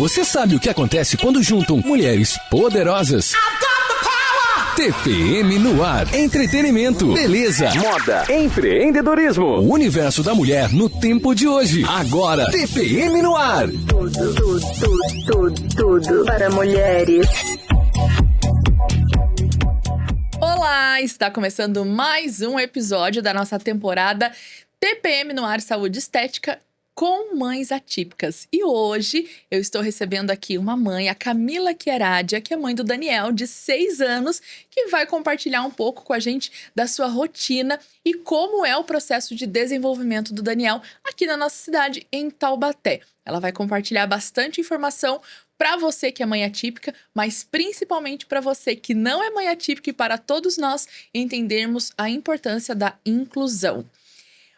Você sabe o que acontece quando juntam mulheres poderosas? TPM no ar. Entretenimento, beleza, moda, empreendedorismo. O universo da mulher no tempo de hoje. Agora, TPM no ar. Tudo para mulheres. Olá, está começando mais um episódio da nossa temporada TPM no ar Saúde Estética com mães atípicas. E hoje eu estou recebendo aqui uma mãe, a Camila Chiaradia, que é mãe do Daniel, de 6 anos, que vai compartilhar um pouco com a gente da sua rotina e como é o processo de desenvolvimento do Daniel aqui na nossa cidade, em Taubaté. Ela vai compartilhar bastante informação para você que é mãe atípica, mas principalmente para você que não é mãe atípica e para todos nós entendermos a importância da inclusão.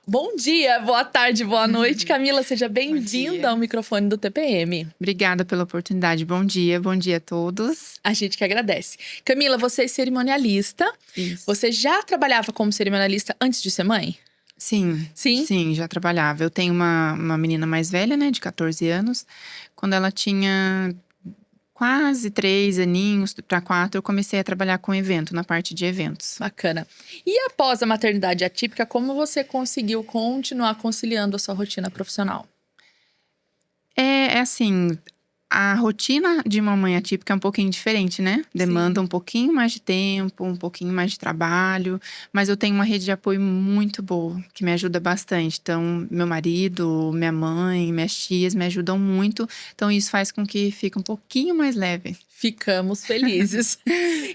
Bom dia, boa tarde, boa noite. Camila, seja bem-vinda ao microfone do TPM. Obrigada pela oportunidade. Bom dia a todos. A gente que agradece. Camila, você é cerimonialista. Isso. Você já trabalhava como cerimonialista antes de ser mãe? Sim, já trabalhava. Eu tenho uma menina mais velha, né, de 14 anos. Quando ela tinha quase 3 aninhos para 4, eu comecei a trabalhar com evento, na parte de eventos. Bacana. E após a maternidade atípica, como você conseguiu continuar conciliando a sua rotina profissional? É assim, a rotina de uma mãe atípica é um pouquinho diferente, né? Demanda um pouquinho mais de tempo, um pouquinho mais de trabalho. Mas eu tenho uma rede de apoio muito boa, que me ajuda bastante. Então, meu marido, minha mãe, minhas tias me ajudam muito. Então, isso faz com que fique um pouquinho mais leve. Ficamos felizes.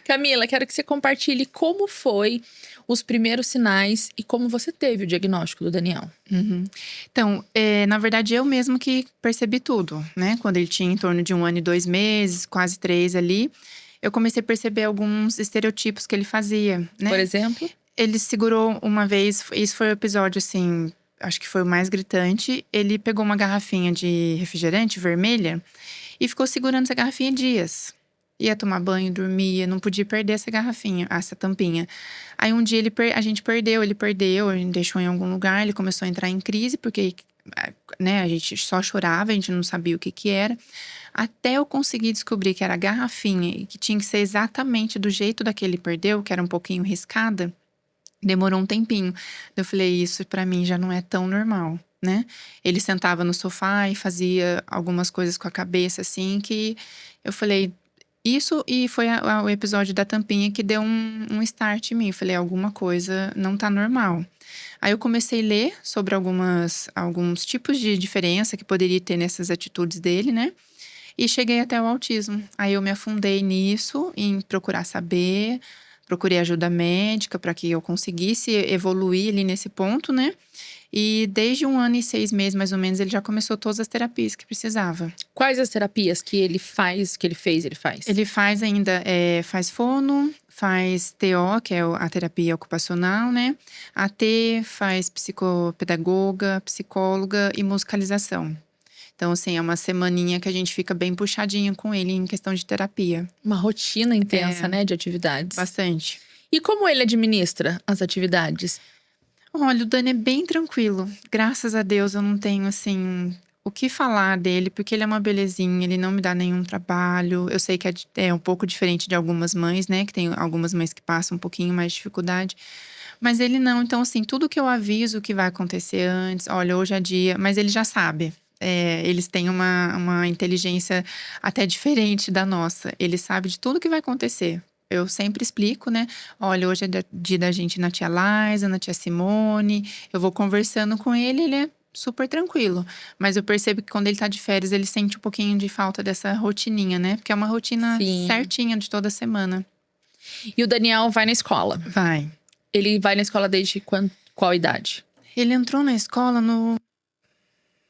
Camila, quero que você compartilhe como foi os primeiros sinais e como você teve o diagnóstico do Daniel. Então, na verdade, eu mesmo que percebi tudo, né? Quando ele tinha em torno de 1 ano e 2 meses, quase 3 ali, eu comecei a perceber alguns estereotipos que ele fazia, né? Por exemplo? Ele segurou uma vez, isso foi o episódio, assim, acho que foi o mais gritante. Ele pegou uma garrafinha de refrigerante vermelha e ficou segurando essa garrafinha dias. Ia tomar banho, dormia, não podia perder essa garrafinha, essa tampinha. Aí um dia a gente perdeu, ele deixou em algum lugar, ele começou a entrar em crise, porque né, a gente só chorava, a gente não sabia o que era. Até eu conseguir descobrir que era a garrafinha e que tinha que ser exatamente do jeito daquele ele perdeu, que era um pouquinho riscada, demorou um tempinho. Eu falei, isso pra mim já não é tão normal, né? Ele sentava no sofá e fazia algumas coisas com a cabeça, assim, que eu falei… Isso, e foi o episódio da tampinha que deu um start em mim. Eu falei, alguma coisa não tá normal. Aí eu comecei a ler sobre alguns tipos de diferença que poderia ter nessas atitudes dele, né? E cheguei até o autismo. Aí eu me afundei nisso, em procurar saber, procurei ajuda médica para que eu conseguisse evoluir ali nesse ponto, né? E desde 1 ano e 6 meses, mais ou menos, ele já começou todas as terapias que precisava. Quais as terapias que ele faz, que ele fez? Ele faz ainda, faz fono, faz TO, que é a terapia ocupacional, né? AT, faz psicopedagoga, psicóloga e musicalização. Então, assim, é uma semaninha que a gente fica bem puxadinha com ele em questão de terapia. Uma rotina intensa, né, de atividades. Bastante. E como ele administra as atividades? Olha, o Dani é bem tranquilo. Graças a Deus eu não tenho, assim, o que falar dele, porque ele é uma belezinha, ele não me dá nenhum trabalho. Eu sei que é um pouco diferente de algumas mães, né? Que tem algumas mães que passam um pouquinho mais de dificuldade. Mas ele não. Então, assim, tudo que eu aviso que vai acontecer antes, olha, hoje é dia, mas ele já sabe. Eles têm uma inteligência até diferente da nossa. Ele sabe de tudo que vai acontecer. Eu sempre explico, né? Olha, hoje é dia da gente ir na tia Liza, na tia Simone. Eu vou conversando com ele, ele é super tranquilo. Mas eu percebo que quando ele tá de férias, ele sente um pouquinho de falta dessa rotininha, né? Porque é uma rotina certinha de toda semana. E o Daniel vai na escola? Vai. Ele vai na escola desde qual idade? Ele entrou na escola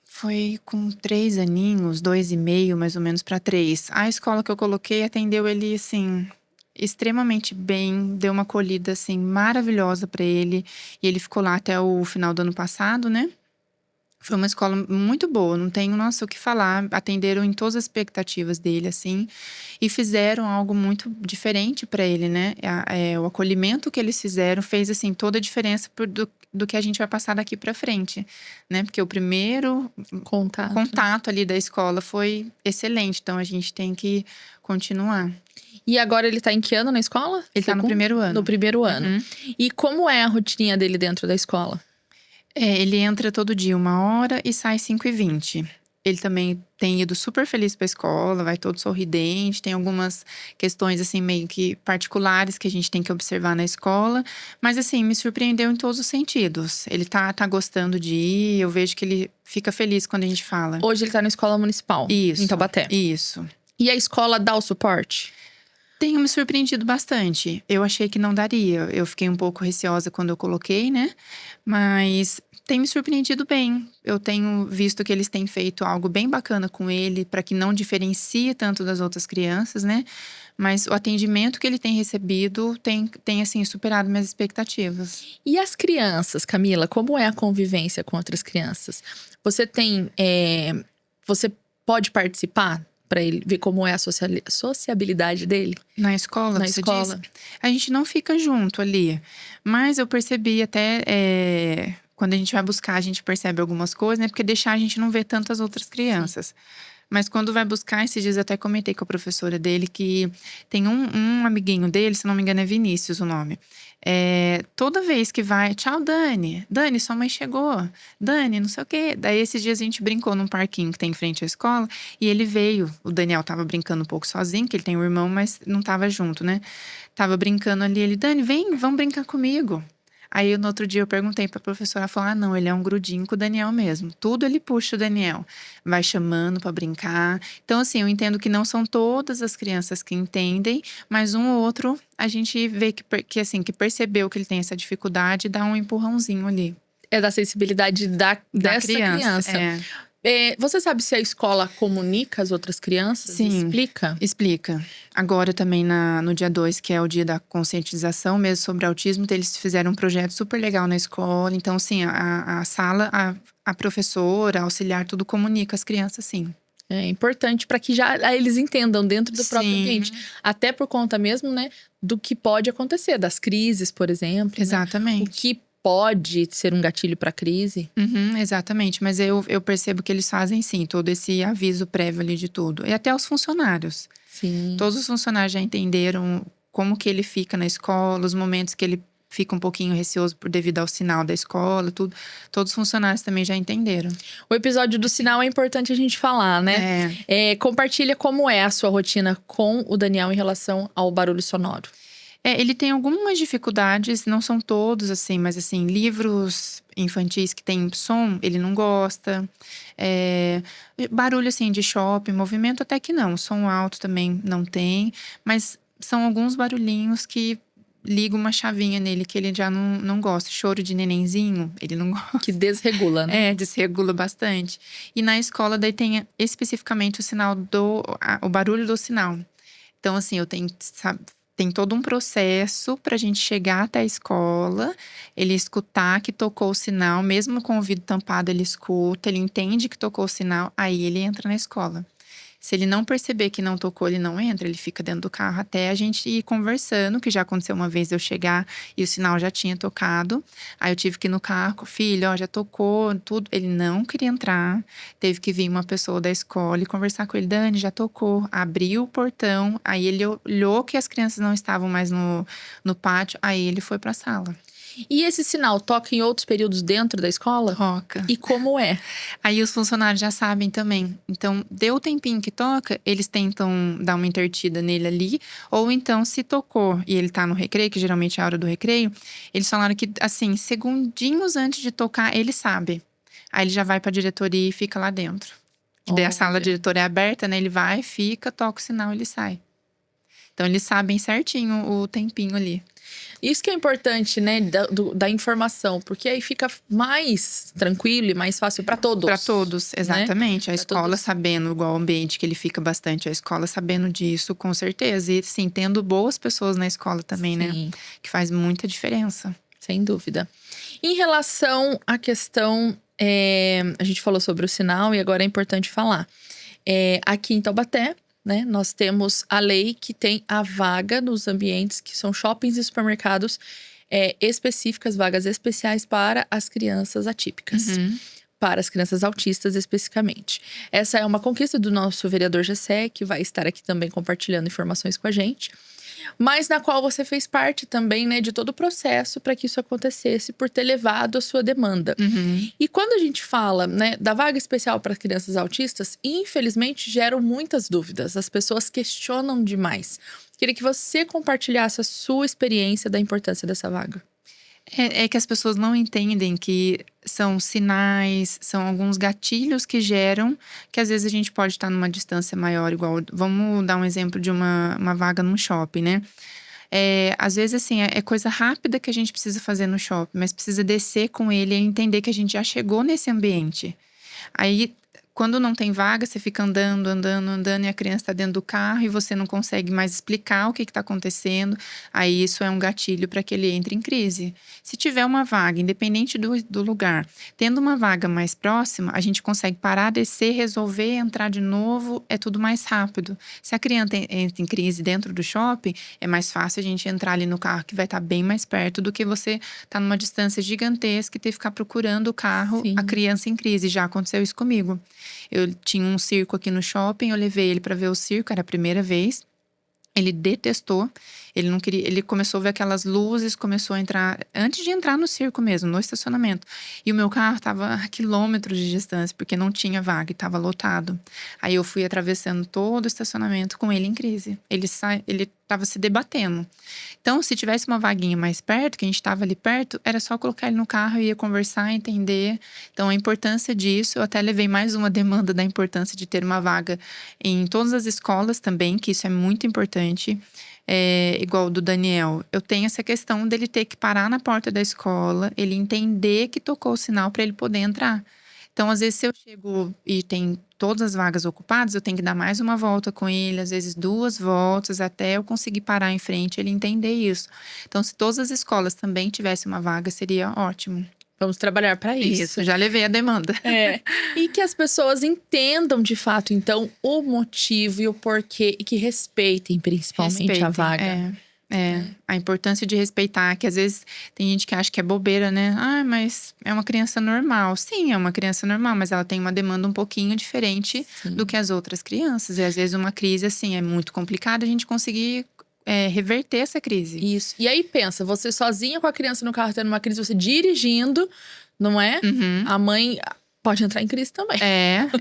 Foi com 3 aninhos, 2,5 mais ou menos para 3. A escola que eu coloquei atendeu ele, assim… extremamente bem, deu uma acolhida assim maravilhosa para ele, e ele ficou lá até o final do ano passado, né? Foi uma escola muito boa, não tenho, nossa, o que falar. Atenderam em todas as expectativas dele, assim. E fizeram algo muito diferente para ele, né? O acolhimento que eles fizeram fez, assim, toda a diferença do que a gente vai passar daqui para frente, né? Porque o primeiro contato ali da escola foi excelente. Então, a gente tem que continuar. E agora ele tá em que ano na escola? Ele tá no primeiro ano. No primeiro ano. Uhum. E como é a rotininha dele dentro da escola? Ele entra todo dia 1h e sai 5h20. Ele também tem ido super feliz pra escola, vai todo sorridente. Tem algumas questões, assim, meio que particulares que a gente tem que observar na escola. Mas, assim, me surpreendeu em todos os sentidos. Ele tá gostando de ir, eu vejo que ele fica feliz quando a gente fala. Hoje ele tá na escola municipal, Isso, em Taubaté. Isso. E a escola dá o suporte? Tenho me surpreendido bastante. Eu achei que não daria. Eu fiquei um pouco receosa quando eu coloquei, né? Mas tem me surpreendido bem. Eu tenho visto que eles têm feito algo bem bacana com ele, para que não diferencie tanto das outras crianças, né? Mas o atendimento que ele tem recebido tem assim, superado minhas expectativas. E as crianças, Camila? Como é a convivência com outras crianças? Você você pode participar? Pra ele ver como é a sociabilidade dele? Na escola, você diz? A gente não fica junto ali. Mas eu percebi até… quando a gente vai buscar, a gente percebe algumas coisas, né? Porque deixar a gente não vê tantas outras crianças. Sim. Mas quando vai buscar, esses dias eu até comentei com a professora dele que tem um amiguinho dele, se não me engano é Vinícius o nome. Toda vez que vai, tchau Dani, Dani, sua mãe chegou, Dani, não sei o quê. Daí esses dias a gente brincou num parquinho que tem em frente à escola e ele veio, o Daniel tava brincando um pouco sozinho, que ele tem um irmão, mas não tava junto, né? Tava brincando ali, ele, Dani, vem, vamos brincar comigo. Aí, no outro dia, eu perguntei pra professora, ela falou, não, ele é um grudinho com o Daniel mesmo. Tudo ele puxa o Daniel, vai chamando pra brincar. Então, assim, eu entendo que não são todas as crianças que entendem, mas um ou outro, a gente vê que percebeu que ele tem essa dificuldade e dá um empurrãozinho ali. É da sensibilidade dessa criança. Você sabe se a escola comunica as outras crianças? Sim, explica? Explica. Agora também no dia 2, que é o dia da conscientização mesmo sobre autismo, eles fizeram um projeto super legal na escola. Então, assim, a sala, a professora, a auxiliar, tudo comunica as crianças, sim. É importante para que já eles entendam dentro do próprio ambiente. Até por conta mesmo, né, do que pode acontecer, das crises, por exemplo. Exatamente. Né? O que pode ser um gatilho para crise. Exatamente, mas eu percebo que eles fazem sim, todo esse aviso prévio ali de tudo. E até os funcionários. Sim. Todos os funcionários já entenderam como que ele fica na escola, os momentos que ele fica um pouquinho receoso devido ao sinal da escola, tudo. Todos os funcionários também já entenderam. O episódio do sinal é importante a gente falar, né? Compartilha como é a sua rotina com o Daniel em relação ao barulho sonoro. Ele tem algumas dificuldades, não são todos assim, mas assim, livros infantis que tem som, ele não gosta. Barulho assim de shopping, movimento até que não. Som alto também não tem, mas são alguns barulhinhos que ligam uma chavinha nele que ele já não gosta. Choro de nenenzinho, ele não gosta. Que desregula, né? Desregula bastante. E na escola daí tem especificamente o sinal o barulho do sinal. Então assim, eu tenho, sabe, tem todo um processo pra gente chegar até a escola, ele escutar que tocou o sinal, mesmo com o ouvido tampado, ele escuta, ele entende que tocou o sinal, aí ele entra na escola. Se ele não perceber que não tocou, ele não entra, ele fica dentro do carro até a gente ir conversando, que já aconteceu uma vez eu chegar e o sinal já tinha tocado. Aí eu tive que ir no carro, filho, já tocou, tudo. Ele não queria entrar, teve que vir uma pessoa da escola e conversar com ele. Dani, já tocou. Abriu o portão, aí ele olhou que as crianças não estavam mais no pátio, aí ele foi pra sala. E esse sinal toca em outros períodos dentro da escola? Toca. E como é? Aí os funcionários já sabem também. Então, deu o tempinho que toca, eles tentam dar uma intertida nele ali. Ou então, se tocou e ele tá no recreio, que geralmente é a hora do recreio, eles falaram que, assim, segundinhos antes de tocar, ele sabe. Aí ele já vai pra diretoria e fica lá dentro. Que daí a sala da diretoria é aberta, né? Ele vai, fica, toca o sinal, ele sai. Então, eles sabem certinho o tempinho ali. Isso que é importante, né, da informação, porque aí fica mais tranquilo e mais fácil para todos. Para todos, exatamente. Né? A escola todos. Sabendo, igual o ambiente que ele fica bastante, a escola sabendo disso, com certeza. E sim, tendo boas pessoas na escola também, sim, né? Que faz muita diferença. Sem dúvida. Em relação à questão a gente falou sobre o sinal e agora é importante falar. Aqui em Taubaté, né, nós temos a lei que tem a vaga nos ambientes que são shoppings e supermercados específicas, vagas especiais para as crianças atípicas. Para as crianças autistas especificamente. Essa é uma conquista do nosso vereador Gessé, que vai estar aqui também compartilhando informações com a gente, mas na qual você fez parte também, né, de todo o processo para que isso acontecesse, por ter levado a sua demanda. E quando a gente fala, né, da vaga especial para crianças autistas, infelizmente geram muitas dúvidas, as pessoas questionam demais. Queria que você compartilhasse a sua experiência da importância dessa vaga. É que as pessoas não entendem que são sinais, são alguns gatilhos que geram, que às vezes a gente pode estar numa distância maior, igual… Vamos dar um exemplo de uma vaga num shopping, né? Às vezes, assim, é coisa rápida que a gente precisa fazer no shopping, mas precisa descer com ele e entender que a gente já chegou nesse ambiente. Aí… Quando não tem vaga, você fica andando e a criança está dentro do carro e você não consegue mais explicar o que está acontecendo. Aí isso é um gatilho para que ele entre em crise. Se tiver uma vaga, independente do lugar, tendo uma vaga mais próxima, a gente consegue parar, descer, resolver, entrar de novo, é tudo mais rápido. Se a criança entra em crise dentro do shopping, é mais fácil a gente entrar ali no carro, que vai estar bem mais perto do que você estar numa distância gigantesca e ter que ficar procurando o carro, a criança em crise. Já aconteceu isso comigo. Eu tinha um circo aqui no shopping, eu levei ele para ver o circo, era a primeira vez. Ele detestou, ele não queria, ele começou a ver aquelas luzes, começou a entrar, antes de entrar no circo mesmo, no estacionamento. E o meu carro estava a quilômetros de distância, porque não tinha vaga e estava lotado. Aí eu fui atravessando todo o estacionamento com ele em crise. Ele estava se debatendo. Então, se tivesse uma vaguinha mais perto, que a gente estava ali perto, era só colocar ele no carro e ia conversar, entender. Então, a importância disso, eu até levei mais uma demanda da importância de ter uma vaga em todas as escolas também, que isso é muito importante. Igual o do Daniel, eu tenho essa questão dele ter que parar na porta da escola, ele entender que tocou o sinal para ele poder entrar. Então, às vezes, se eu chego e tem todas as vagas ocupadas, eu tenho que dar mais uma volta com ele, às vezes 2 voltas, até eu conseguir parar em frente e ele entender isso. Então, se todas as escolas também tivessem uma vaga, seria ótimo. Vamos trabalhar para isso. Isso, já levei a demanda. E que as pessoas entendam de fato, então, o motivo e o porquê. E que respeitem, principalmente, a vaga. A importância de respeitar. Que às vezes tem gente que acha que é bobeira, né? Ah, mas é uma criança normal. Sim, é uma criança normal, mas ela tem uma demanda um pouquinho diferente do que as outras crianças. E às vezes uma crise, assim, é muito complicado a gente conseguir… reverter essa crise. Isso. E aí pensa, você sozinha com a criança no carro tendo uma crise, você dirigindo, não é? A mãe pode entrar em crise também.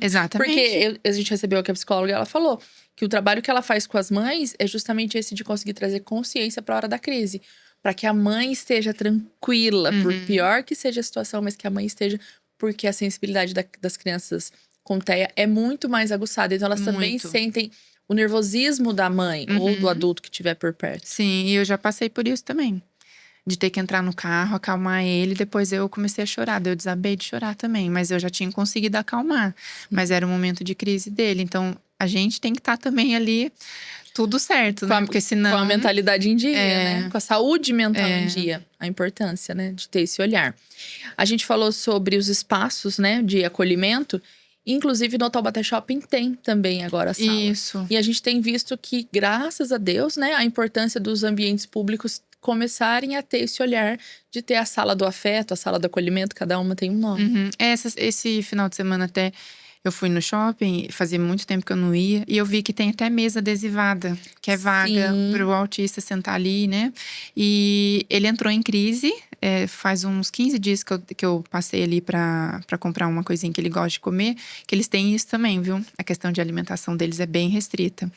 Exatamente. Porque a gente recebeu aqui a psicóloga e ela falou que o trabalho que ela faz com as mães é justamente esse de conseguir trazer consciência para a hora da crise. Para que a mãe esteja tranquila, por pior que seja a situação, mas que a mãe esteja… Porque a sensibilidade das crianças com TEA é muito mais aguçada. Então elas também sentem o nervosismo da mãe ou do adulto que estiver por perto. Sim, e eu já passei por isso também. De ter que entrar no carro, acalmar ele. Depois eu comecei a chorar, daí eu desabei de chorar também. Mas eu já tinha conseguido acalmar. Mas era um momento de crise dele. Então, a gente tem que estar também ali tudo certo, né? Porque senão… Com a mentalidade em dia, né? Com a saúde mental em dia. A importância, né? De ter esse olhar. A gente falou sobre os espaços, né? De acolhimento. Inclusive, no Taubaté Shopping tem também agora a sala. Isso. E a gente tem visto que, graças a Deus, né? A importância dos ambientes públicos começarem a ter esse olhar de ter a sala do afeto, a sala do acolhimento, cada uma tem um nome. Esse final de semana até… Eu fui no shopping, fazia muito tempo que eu não ia. E eu vi que tem até mesa adesivada, que é vaga para o autista sentar ali, né? E ele entrou em crise, faz uns 15 dias que eu passei ali para comprar uma coisinha que ele gosta de comer. Que eles têm isso também, viu? A questão de alimentação deles é bem restrita.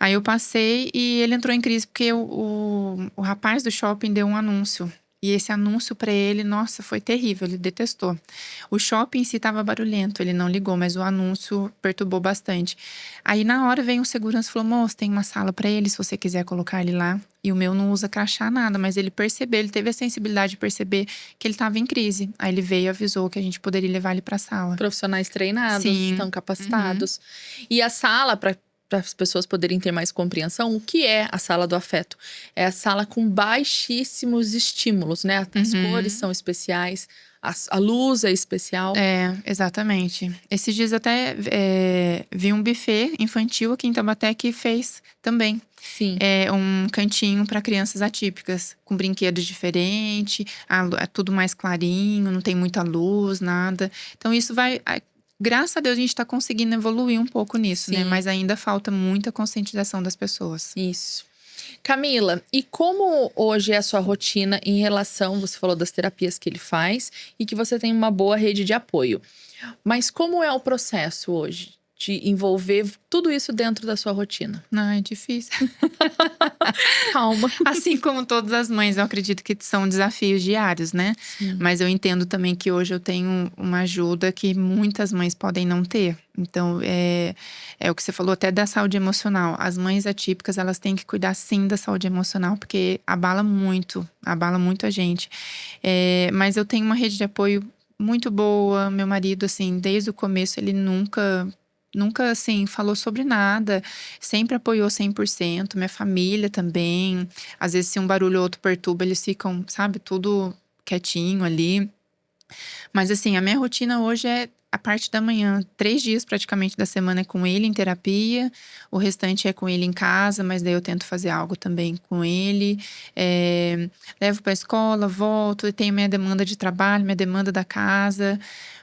Aí eu passei e ele entrou em crise porque o rapaz do shopping deu um anúncio. E esse anúncio para ele, nossa, foi terrível, ele detestou. O shopping em si estava barulhento, ele não ligou, mas o anúncio perturbou bastante. Aí na hora veio um segurança e falou, moço, tem uma sala para ele, se você quiser colocar ele lá. E o meu não usa crachá nada, mas ele percebeu, ele teve a sensibilidade de perceber que ele estava em crise. Aí ele veio e avisou que a gente poderia levar ele para a sala. Profissionais treinados, estão capacitados. E a sala, para para as pessoas poderem ter mais compreensão, o que é a sala do afeto? É a sala com baixíssimos estímulos, né? As cores são especiais, a luz é especial. É, exatamente. Esses dias até vi um buffet infantil aqui em Taubaté que fez também. Sim. É um cantinho para crianças atípicas, com brinquedos diferentes, é tudo mais clarinho, não tem muita luz, nada. Então isso vai. Graças a Deus a gente está conseguindo evoluir um pouco nisso, né? Sim. Mas ainda falta muita conscientização das pessoas. Isso. Camila, e como hoje é a sua rotina em relação, você falou das terapias que ele faz e que você tem uma boa rede de apoio. Mas como é o processo hoje de envolver tudo isso dentro da sua rotina? Não, é difícil. Calma. Assim como todas as mães, eu acredito que são desafios diários, né? Sim. Mas eu entendo também que hoje eu tenho uma ajuda que muitas mães podem não ter. Então, é o que você falou até da saúde emocional. As mães atípicas, elas têm que cuidar sim da saúde emocional, porque abala muito a gente. Mas eu tenho uma rede de apoio muito boa. Meu marido, assim, desde o começo, ele nunca, assim, falou sobre nada. Sempre apoiou 100%. Minha família também. Às vezes, se um barulho ou outro perturba, eles ficam, sabe, tudo quietinho ali. Mas, assim, a minha rotina hoje é a parte da manhã. 3 dias, praticamente, da semana é com ele em terapia. O restante é com ele em casa, mas daí eu tento fazer algo também com ele. Levo pra escola, volto. E tenho minha demanda de trabalho, minha demanda da casa.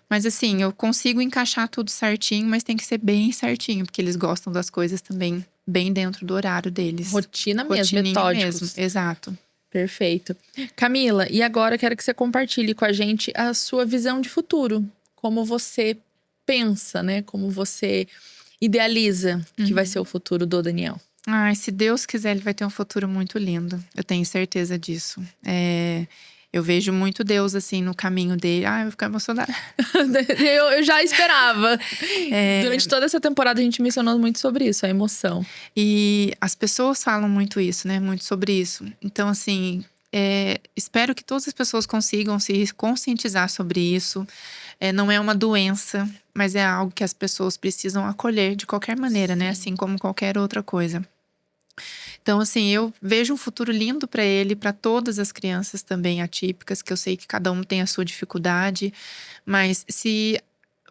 Mas assim, eu consigo encaixar tudo certinho, mas tem que ser bem certinho, porque eles gostam das coisas também bem dentro do horário deles. Rotina mesmo, Rotininha metódicos. mesmo, exato. Perfeito. Camila, e agora eu quero que você compartilhe com a gente a sua visão de futuro. Como você pensa, né? Como você idealiza que vai ser o futuro do Daniel. Ai, se Deus quiser, ele vai ter um futuro muito lindo. Eu tenho certeza disso. Eu vejo muito Deus, assim, no caminho dele. Ai, eu vou ficar emocionada. eu já esperava. Durante toda essa temporada a gente mencionou muito sobre isso, a emoção. E as pessoas falam muito isso, né? Muito sobre isso. Então, assim, espero que todas as pessoas consigam se conscientizar sobre isso. Não é uma doença, mas é algo que as pessoas precisam acolher de qualquer maneira, né? Assim como qualquer outra coisa. Então, assim, eu vejo um futuro lindo para ele, para todas as crianças também atípicas, que eu sei que cada um tem a sua dificuldade. Mas se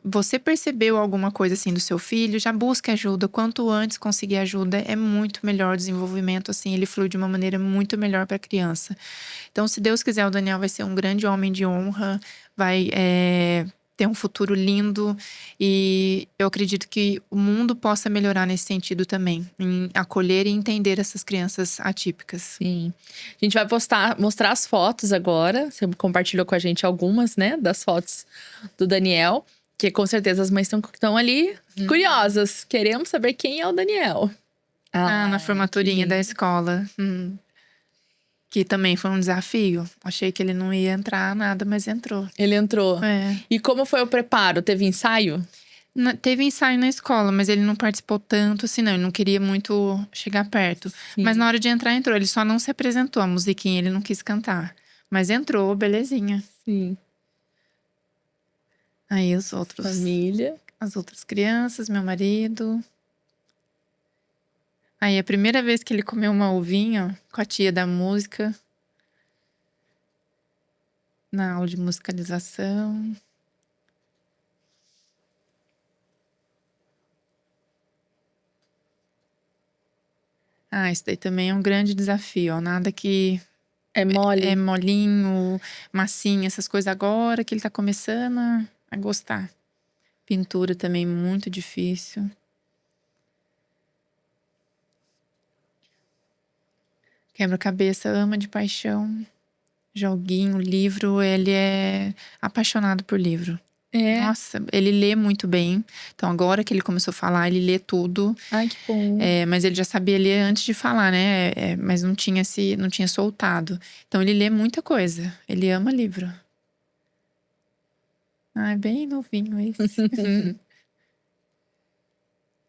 você percebeu alguma coisa assim do seu filho, já busque ajuda. Quanto antes conseguir ajuda, é muito melhor o desenvolvimento, assim, ele flui de uma maneira muito melhor para a criança. Então, se Deus quiser, o Daniel vai ser um grande homem de honra, vai ter um futuro lindo. E eu acredito que o mundo possa melhorar nesse sentido também, em acolher e entender essas crianças atípicas. Sim. A gente vai mostrar as fotos agora. Você compartilhou com a gente algumas, né, das fotos do Daniel. Que com certeza as mães estão ali curiosas. Queremos saber quem é o Daniel. Na formaturinha da escola. Que também foi um desafio. Achei que ele não ia entrar nada, mas entrou. Ele entrou. E como foi o preparo? Teve ensaio? Teve ensaio na escola, mas ele não participou tanto assim, não. Ele não queria muito chegar perto. Sim. Mas na hora de entrar, entrou. Ele só não se apresentou. A musiquinha ele não quis cantar. Mas entrou, belezinha. Sim. Aí os outros… Família. As outras crianças, meu marido… Aí, a primeira vez que ele comeu uma uvinha com a tia da música, na aula de musicalização. Isso daí também é um grande desafio, ó. Nada que É mole? é molinho, massinha, essas coisas agora que ele tá começando a gostar. Pintura também muito difícil. Quebra-cabeça, ama de paixão. Joguinho, livro, ele é apaixonado por livro. Nossa, ele lê muito bem. Então, agora que ele começou a falar, ele lê tudo. Ai, que bom. Mas ele já sabia ler antes de falar, né? Mas não tinha soltado. Então, ele lê muita coisa. Ele ama livro. É bem novinho esse.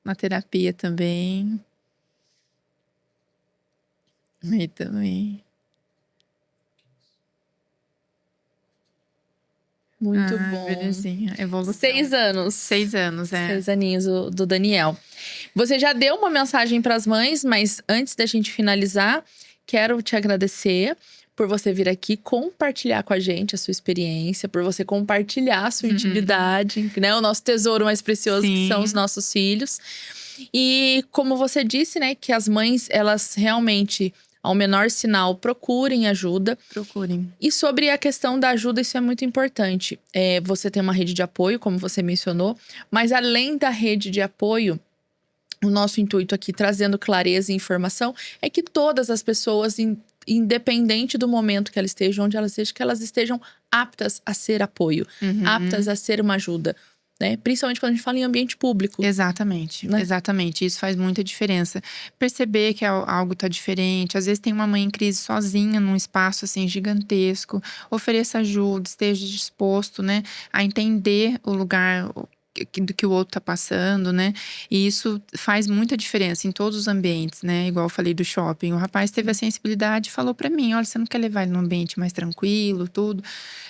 Na terapia também. Aí também. Muito bom. Belezinha, evolução. 6 anos. 6 anos, 6 aninhos do Daniel. Você já deu uma mensagem para as mães, mas antes da gente finalizar, quero te agradecer por você vir aqui compartilhar com a gente a sua experiência, por você compartilhar a sua intimidade, né? O nosso tesouro mais precioso, que são os nossos filhos. E como você disse, né, que as mães, elas realmente, ao menor sinal, procurem ajuda. Procurem. E sobre a questão da ajuda, isso é muito importante. Você tem uma rede de apoio, como você mencionou, mas além da rede de apoio, o nosso intuito aqui, trazendo clareza e informação, é que todas as pessoas, independente do momento que elas estejam, onde elas estejam, que elas estejam aptas a ser apoio, aptas a ser uma ajuda. Né? Principalmente quando a gente fala em ambiente público. Exatamente, né? Exatamente. Isso faz muita diferença. Perceber que algo tá diferente. Às vezes tem uma mãe em crise sozinha num espaço assim gigantesco. Ofereça ajuda, esteja disposto, né, a entender o lugar do que o outro tá passando, né? E isso faz muita diferença em todos os ambientes, né? Igual eu falei do shopping. O rapaz teve a sensibilidade e falou pra mim: olha, você não quer levar ele num ambiente mais tranquilo, tudo.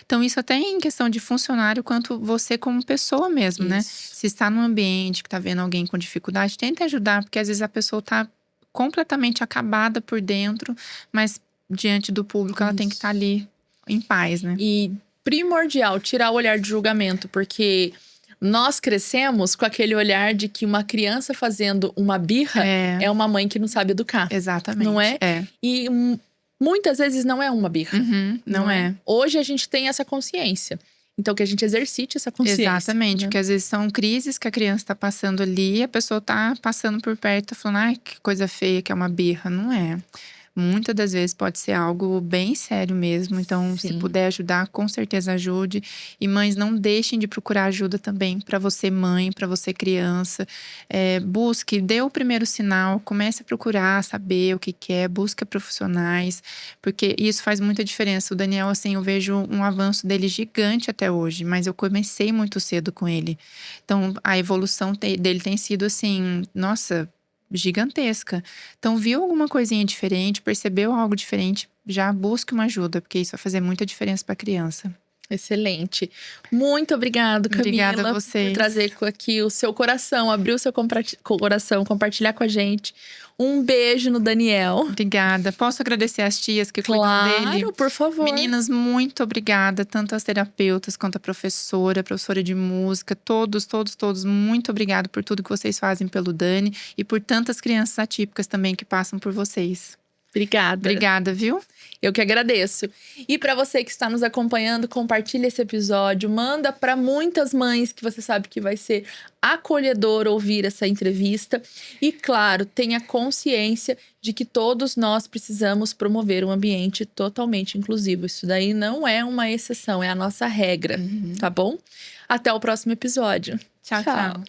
Então, isso até em questão de funcionário, quanto você como pessoa mesmo, né? Se está num ambiente que tá vendo alguém com dificuldade, tenta ajudar, porque às vezes a pessoa tá completamente acabada por dentro, mas diante do público ela tem que estar ali em paz, né? E primordial, tirar o olhar de julgamento, porque nós crescemos com aquele olhar de que uma criança fazendo uma birra é uma mãe que não sabe educar. Exatamente. Não é? E muitas vezes não é uma birra. Não é. Hoje a gente tem essa consciência. Então, que a gente exercite essa consciência. Exatamente, né? Porque às vezes são crises que a criança tá passando ali, e a pessoa tá passando por perto, falando, ai, que coisa feia, que é uma birra. Não é. Muitas das vezes pode ser algo bem sério mesmo. Então, se puder ajudar, com certeza ajude. E mães, não deixem de procurar ajuda também para você mãe, para você criança. Busque, dê o primeiro sinal, comece a procurar, saber o que quer, busque profissionais. Porque isso faz muita diferença. O Daniel, assim, eu vejo um avanço dele gigante até hoje. Mas eu comecei muito cedo com ele. Então, a evolução dele tem sido assim, nossa, gigantesca. Então, viu alguma coisinha diferente, percebeu algo diferente, já busque uma ajuda, porque isso vai fazer muita diferença para a criança. Excelente. Muito obrigado, Camila. Obrigada a vocês. Por trazer aqui o seu coração, abrir o seu coração, compartilhar com a gente. Um beijo no Daniel. Obrigada. Posso agradecer as tias que cuidam dele? Claro, por favor. Meninas, muito obrigada. Tanto as terapeutas quanto a professora de música. Todos, muito obrigada por tudo que vocês fazem pelo Dani. E por tantas crianças atípicas também que passam por vocês. Obrigada. Obrigada, viu? Eu que agradeço. E para você que está nos acompanhando, compartilha esse episódio, manda para muitas mães que você sabe que vai ser acolhedor ouvir essa entrevista. E claro, tenha consciência de que todos nós precisamos promover um ambiente totalmente inclusivo. Isso daí não é uma exceção, é a nossa regra, tá bom? Até o próximo episódio. Tchau.